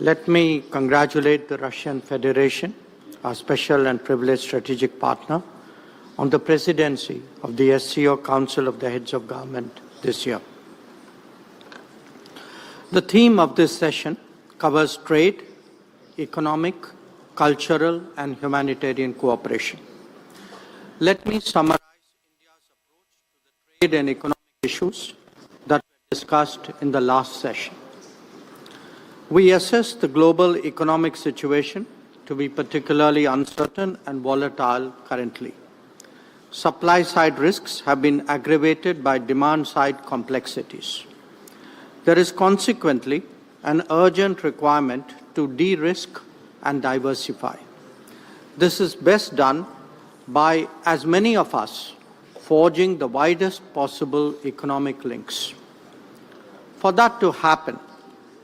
Let me congratulate the Russian Federation, our special and privileged strategic partner, on the presidency of the SCO Council of the Heads of Government this year. The theme of this session covers trade, economic, cultural, and humanitarian cooperation. Let me summarize India's approach to the trade and economic issues that were discussed in the last session. We assess the global economic situation to be particularly uncertain and volatile currently. Supply-side risks have been aggravated by demand-side complexities. There is consequently an urgent requirement to de-risk and diversify. This is best done by as many of us forging the widest possible economic links. For that to happen,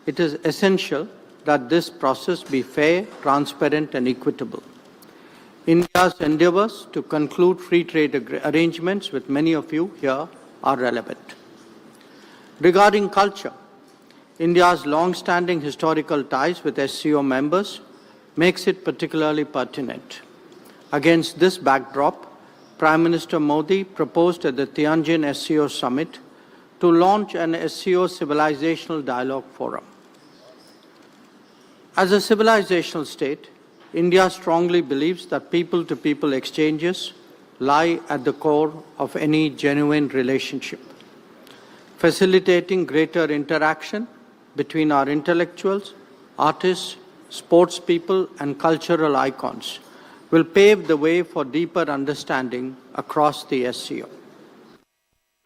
it is essential that this process be fair, transparent, and equitable. India's endeavors to conclude free trade arrangements with many of you here are relevant. Regarding culture, India's long-standing historical ties with SCO members makes it particularly pertinent. Against this backdrop, Prime Minister Modi proposed at the Tianjin SCO Summit to launch an SCO Civilizational Dialogue Forum. As a civilizational state, India strongly believes that people-to-people exchanges lie at the core of any genuine relationship. Facilitating greater interaction between our intellectuals, artists, sports people, and cultural icons will pave the way for deeper understanding across the SCO.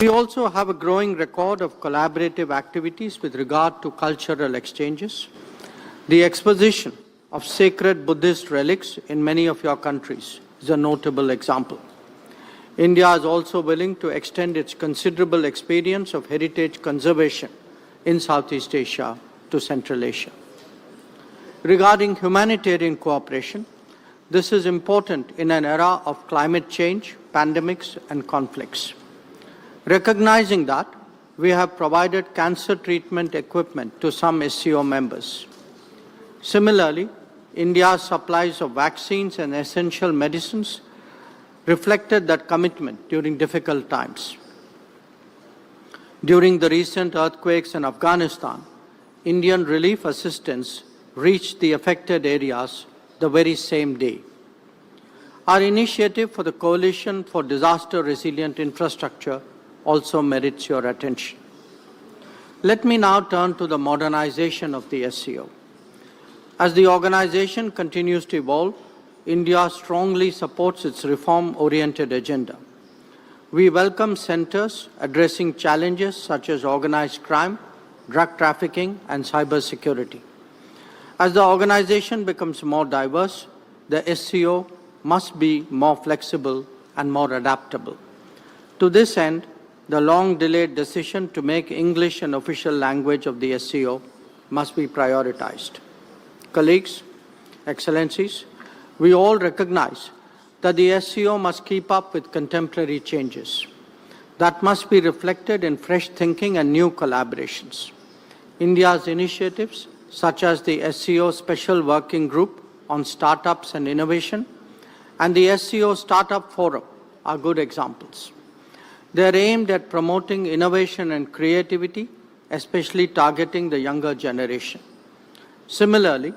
We also have a growing record of collaborative activities with regard to cultural exchanges. The exposition of sacred Buddhist relics in many of your countries is a notable example. India is also willing to extend its considerable experience of heritage conservation in Southeast Asia to Central Asia. Regarding humanitarian cooperation, this is important in an era of climate change, pandemics, and conflicts. Recognizing that, we have provided cancer treatment equipment to some SCO members. Similarly, India's supplies of vaccines and essential medicines reflected that commitment during difficult times. During the recent earthquakes in Afghanistan, Indian relief assistance reached the affected areas the very same day. Our initiative for the Coalition for Disaster Resilient Infrastructure also merits your attention. Let me now turn to the modernization of the SCO. As the organization continues to evolve, India strongly supports its reform-oriented agenda. We welcome centers addressing challenges such as organized crime, drug trafficking, and cybersecurity. As the organization becomes more diverse, the SCO must be more flexible and more adaptable. To this end, the long-delayed decision to make English an official language of the SCO must be prioritized. Colleagues, Excellencies, we all recognize that the SCO must keep up with contemporary changes. That must be reflected in fresh thinking and new collaborations. India's initiatives, such as the SCO Special Working Group on Startups and Innovation and the SCO Startup Forum, are good examples. They are aimed at promoting innovation and creativity, especially targeting the younger generation. Similarly,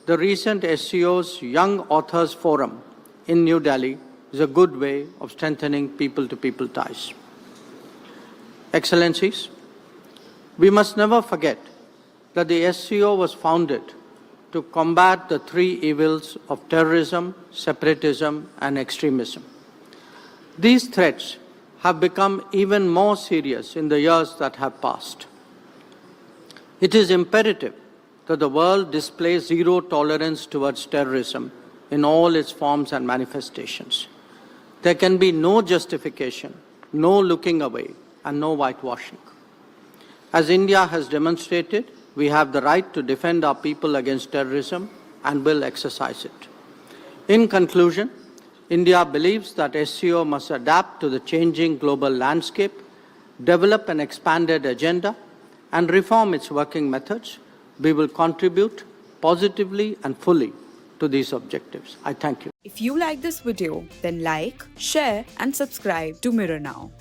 the recent SCO's Young Authors Forum in New Delhi is a good way of strengthening people-to-people ties. Excellencies, we must never forget that the SCO was founded to combat the three evils of terrorism, separatism, and extremism. These threats have become even more serious in the years that have passed. It is imperative that the world displays zero tolerance towards terrorism in all its forms and manifestations. There can be no justification, no looking away, and no whitewashing. As India has demonstrated, we have the right to defend our people against terrorism and will exercise it. In conclusion, India believes that SCO must adapt to the changing global landscape, develop an expanded agenda, and reform its working methods. We will contribute positively and fully to these objectives. I thank you. If you like this video, then like, share and subscribe to Mirror Now.